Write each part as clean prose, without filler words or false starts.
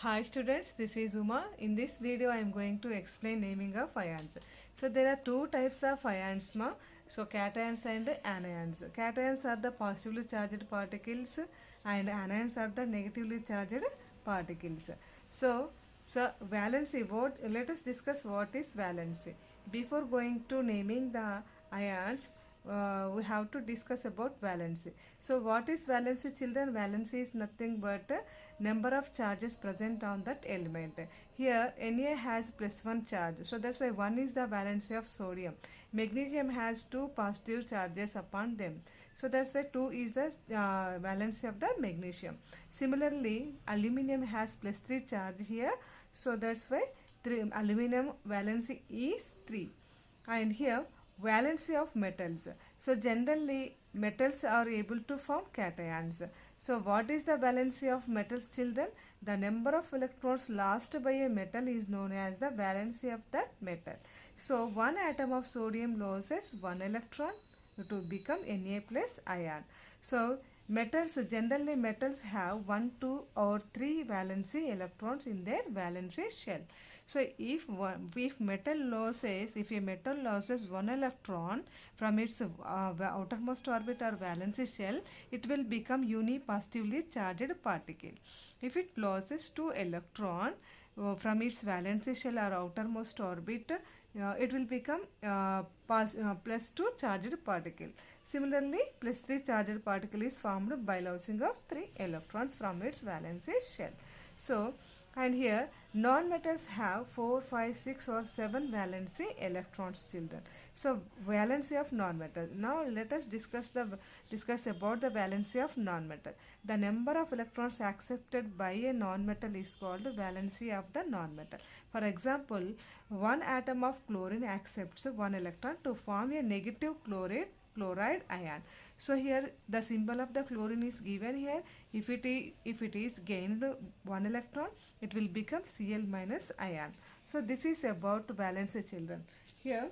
Hi students, this is Uma. In this video I am going to explain naming of ions. So there are two types of ions ma. So cations and anions. Cations are the positively charged particles and anions are the negatively charged particles. So valency, let us discuss what is valency. Before going to naming the ions, we have to discuss about valency. So what is valency, children? Valency is nothing but number of charges present on that element. Here Na has +1 charge, so that's why 1 is the valency of sodium. Magnesium has 2 positive charges upon them, so that's why 2 is the valency of the magnesium. Similarly, aluminum has +3 charge here, so that's why aluminum valency is 3. And here valency of metals. So generally metals are able to form cations. So what is the valency of metals, children? The number of electrons lost by a metal is known as the valency of that metal. So one atom of sodium loses 1 electron to become Na plus ion. So generally metals have 1, 2 or 3 valency electrons in their valency shell. So if a metal loses 1 electron from its outermost orbit or valency shell, it will become unipositively charged particle. If it loses 2 electron from its valency shell or outermost orbit, it will become +2 charged particle. Similarly, +3 charged particle is formed by losing of 3 electrons from its valency shell. So, and here non-metals have 4, 5, 6 or 7 valency electrons, children. So valency of non-metal. Now let us discuss about the valency of non-metal. The number of electrons accepted by a non-metal is called valency of the non-metal. For example, one atom of chlorine accepts 1 electron to form a negative chloride ion. So here the symbol of the chlorine is given here. If it is gained 1 electron, it will become Cl minus ion. So this is about valency, children. Here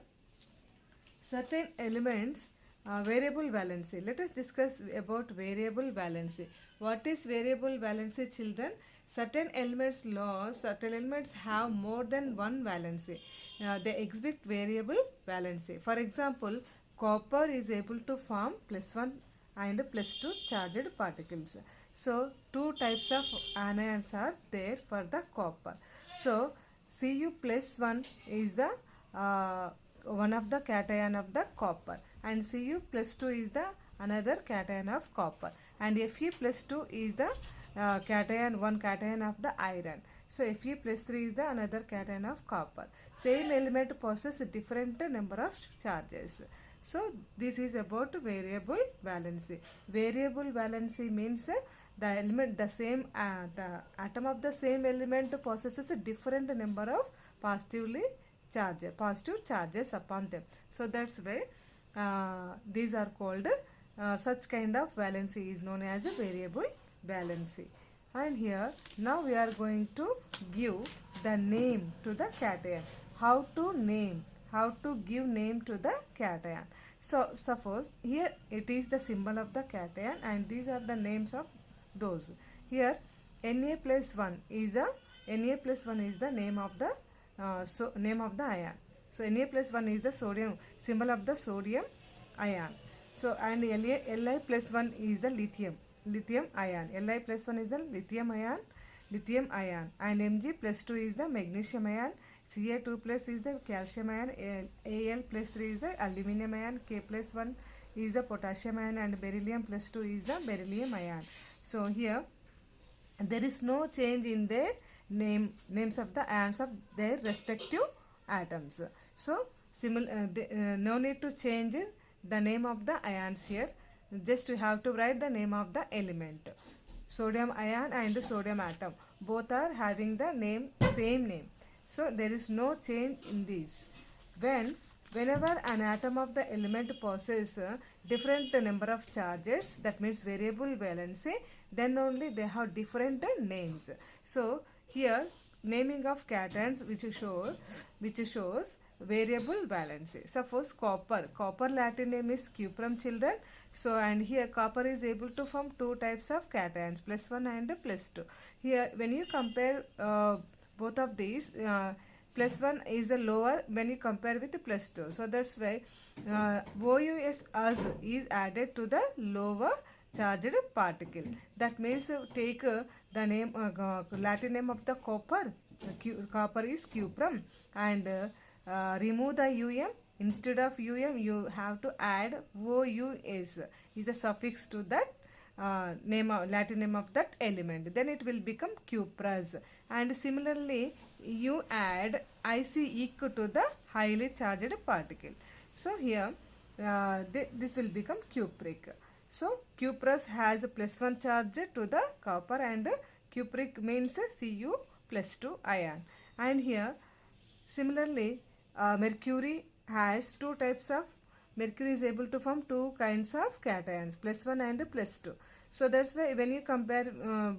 certain elements variable valency. Let us discuss about variable valency. What is variable valency, children? Certain elements have more than one valency. They exhibit variable valency. For example, copper is able to form +1 and +2 charged particles. So two types of anions are there for the copper. So Cu +1 is the one of the cation of the copper, and Cu +2 is the another cation of copper, and Fe +2 is the one cation of the iron. So Fe +3 is the another cation of copper. Same element possesses different number of charges. So this is about variable valency. Variable valency means the atom of the same element possesses a different number of positive charges upon them. So that's why these are called such kind of valency is known as a variable valency. And here now we are going to give the name to the cation. How to give name to the cation. So suppose here it is the symbol of the cation and these are the names of those. Here Na plus 1 is the name of the name of the ion. So Na plus 1 is the sodium symbol of the sodium ion. So and Li plus 1 is the lithium ion. Li plus 1 is the lithium ion, and Mg plus 2 is the magnesium ion. Ca2 plus is the calcium ion, Al plus 3 is the aluminum ion, K plus 1 is the potassium ion, and beryllium plus 2 is the beryllium ion. So here there is no change in their names of the ions of their respective atoms. So no need to change the name of the ions here. Just you have to write the name of the element. Sodium ion and the sodium atom both are having the same name. So there is no change in these. Whenever an atom of the element possesses different number of charges, that means variable valency, then only they have different names. So here naming of cations which shows variable valency. Suppose copper Latin name is cuprum, children. So and here copper is able to form two types of cations, +1 and +2. Here when you compare both of these, +1 is a lower when you compare with +2. So that's why OUS as is added to the lower charged particle. That means take the name Latin name of the copper. Copper is cuprum, and remove the um. Instead of um, you have to add OUS is a suffix to that Latin name of that element. Then it will become cuprous. And similarly, you add IC to the highly charged particle. So here this will become cupric. So cuprous has a +1 charge to the copper, and cupric means Cu +2 ion. And here similarly mercury has two types of, mercury is able to form two kinds of cations, +1 and +2. So that's why when you compare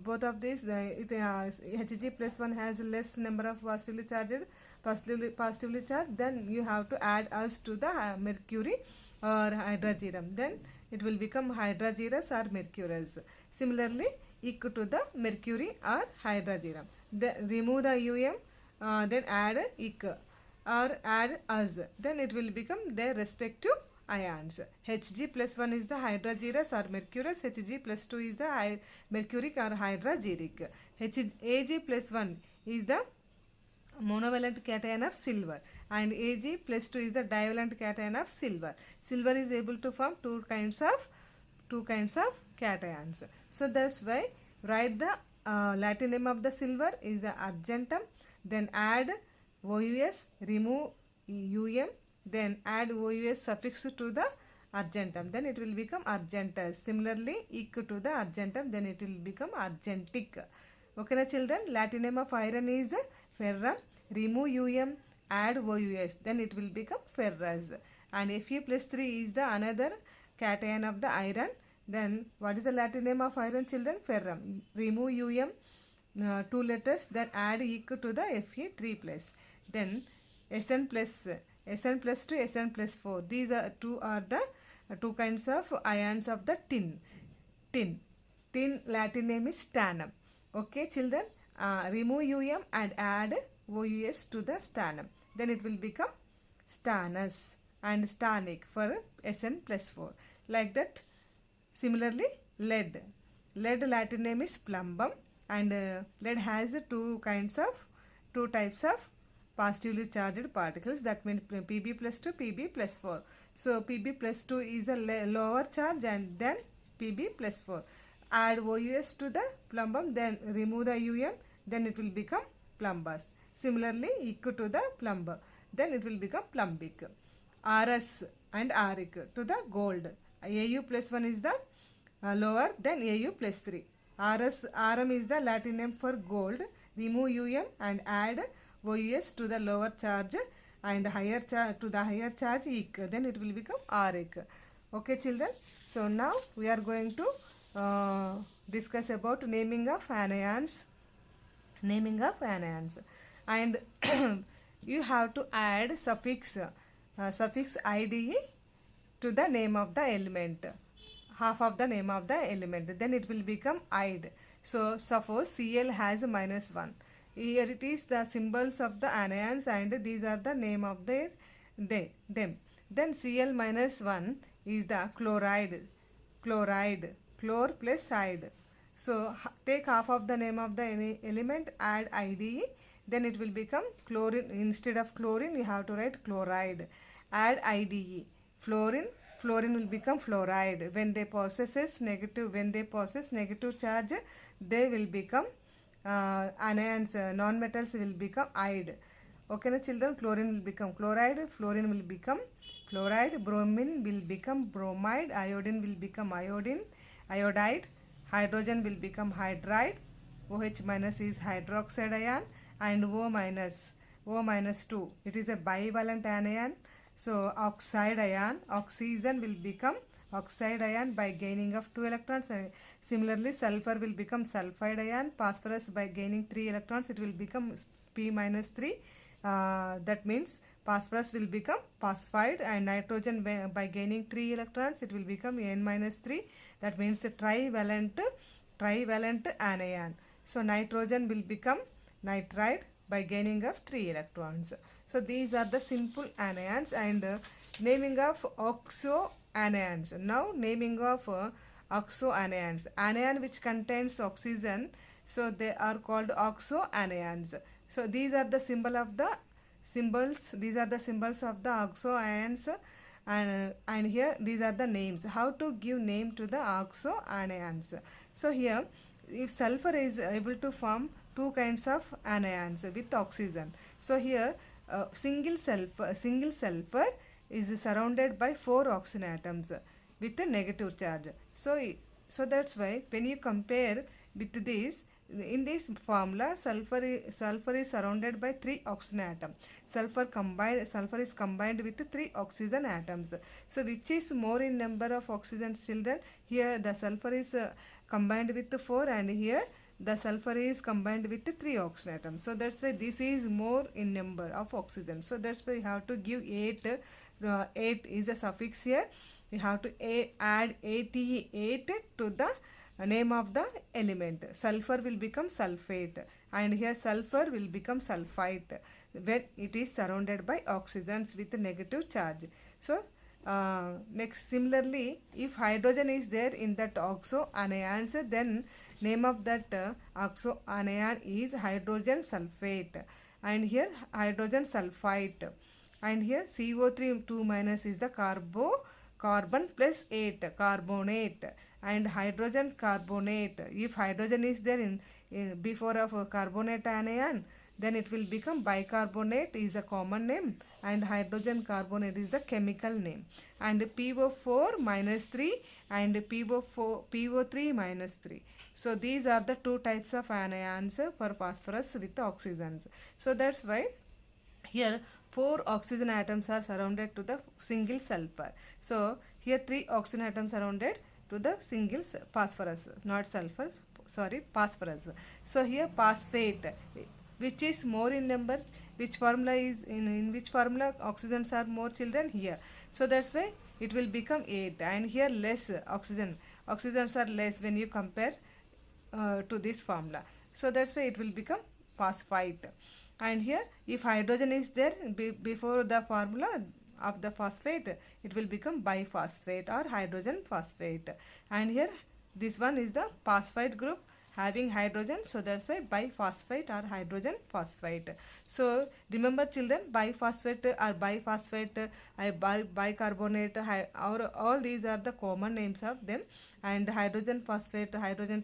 both of these, Hg +1 has less number of positively charged, then you have to add us to the mercury or hydrogen. Then it will become hydrogerous or mercurous. Similarly, equal to the mercury or hydrogen. Then remove the then add or add us. Then it will become their respective ions. Hg +1 is the hydrogerous or mercurous. Hg +2 is the mercuric or hydrogeric. Ag +1 is the monovalent cation of silver, and Ag +2 is the divalent cation of silver. Silver is able to form two kinds of cations. So that's why write the Latin name of the silver is the argentum. Then add OUS, remove then add OUS suffix to the argentum. Then it will become argentus. Similarly, equal to the argentum, then it will become argentic. Okay na children? Latin name of iron is ferrum. Remove add OUS, then it will become ferrous. And Fe+3 is the another cation of the iron. Then what is the Latin name of iron, children? Ferrum. Remove two letters, then add equal to the Fe3+. Then Sn +2, Sn+4. These are the two kinds of ions of the tin. Tin Latin name is stannum. Okay children, remove and add OUS to the stannum. Then it will become stannous and stannic for Sn+4. Like that. Similarly, lead Latin name is plumbum, and lead has two types of positively charged particles. That means Pb+2, Pb+4. So Pb+2 is a lower charge, and then Pb+4. Add OUS to the plumbum, then remove the then it will become plumbous. Similarly, equal to the plumber, then it will become plumbic. Rs and Aric to the gold. Au+1 is the lower, then Au+3. Rm is the Latin name for gold. Remove and add OUS to the lower charge, and higher charge to the higher charge Ic. Then it will become Aric. Okay children. So now we are going to discuss about naming of anions. And you have to add suffix ide to the name of the element, half of the name of the element. Then it will become ide. So suppose Cl has -1. Here it is the symbols of the anions, and these are the name of them. Then Cl -1 is the chloride, chlor plus ide. So take half of the name of the element, add ide, then it will become chlorine. Instead of chlorine, you have to write chloride. Add ide, fluorine will become fluoride. When they possess negative charge, they will become anions, non-metals will become ide. Okay na children? Chlorine will become chloride, fluorine will become fluoride, bromine will become bromide, iodine will become iodide, hydrogen will become hydride, OH- is hydroxide ion, and O-2, it is a bivalent anion. So oxide ion, oxygen will become oxide ion by gaining of 2 electrons. Similarly, sulfur will become sulfide ion. Phosphorus by gaining 3 electrons, it will become P-3. That means phosphorus will become phosphide, and nitrogen by gaining 3 electrons it will become n minus 3. That means the trivalent anion. So nitrogen will become nitride by gaining of 3 electrons. So these are the simple anions, and naming of oxo anions. Now naming of oxo anions. Anion which contains oxygen, so they are called oxo anions. So these are the these are the symbols of the oxo ions, and here these are the names. How to give name to the oxo anions? So here, if sulfur is able to form two kinds of anions with oxygen. So here single sulfur is surrounded by 4 oxygen atoms with a negative charge. So that's why when you compare with this, in this formula sulfur is surrounded by 3 oxygen atoms. Sulfur is combined with 3 oxygen atoms. So which is more in number of oxygen, children? Here the sulfur is combined with 4, and here the sulfur is combined with 3 oxygen atoms. So that's why this is more in number of oxygen. So that's why you have to give 8. 8 is a suffix here. You have to add 88 to the name of the element. Sulfur will become sulfate, and here sulfur will become sulfite when it is surrounded by oxygens with a negative charge. So next, similarly, if hydrogen is there in that oxo anions, then name of that oxo anion is hydrogen sulfate, and here hydrogen sulfite, and here CO3 2 minus is the carbon plus 8 carbonate, and hydrogen carbonate. If hydrogen is there in before of a carbonate anion, then it will become bicarbonate is a common name, and hydrogen carbonate is the chemical name. And PO4 minus 3 and PO3 minus 3. So these are the two types of anions for phosphorus with oxygens. So that's why here 4 oxygen atoms are surrounded to the single sulfur. So here 3 oxygen atoms surrounded to the single phosphorus, not sulfur, sorry, phosphorus. So here phosphate, which is more in number, which formula is in which formula oxygens are more, children? Here. So that's why it will become 8, and here less oxygens are less when you compare to this formula. So that's why it will become phosphite. And here if hydrogen is there before the formula of the phosphate, it will become biphosphate or hydrogen phosphate. And here this one is the phosphite group having hydrogen, so that's why biphosphate or hydrogen phosphate. So remember, children, biphosphate or biphosphate, bicarbonate, all these are the common names of them, and hydrogen phosphate, hydrogen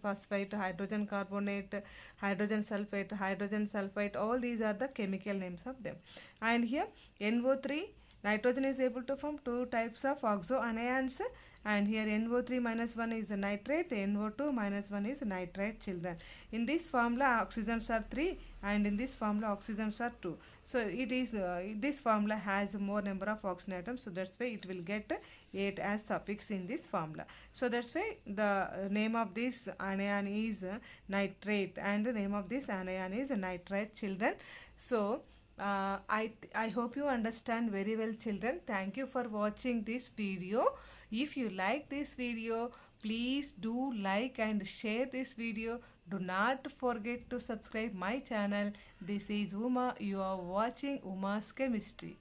carbonate, hydrogen sulfate, all these are the chemical names of them. And here NO3, nitrogen is able to form 2 types of oxo anions, and here NO3 minus 1 is a nitrate, NO2 minus 1 is nitrite, children. In this formula oxygens are 3, and in this formula oxygens are 2. So it is this formula has more number of oxygen atoms, so that's why it will get 8 as suffix in this formula. So that's why the name of this anion is nitrate, and the name of this anion is nitrite, children. So I hope you understand very well, children. Thank you for watching this video. If you like this video, please do like and share this video. Do not forget to subscribe my channel. This is Uma. You are watching Uma's Chemistry.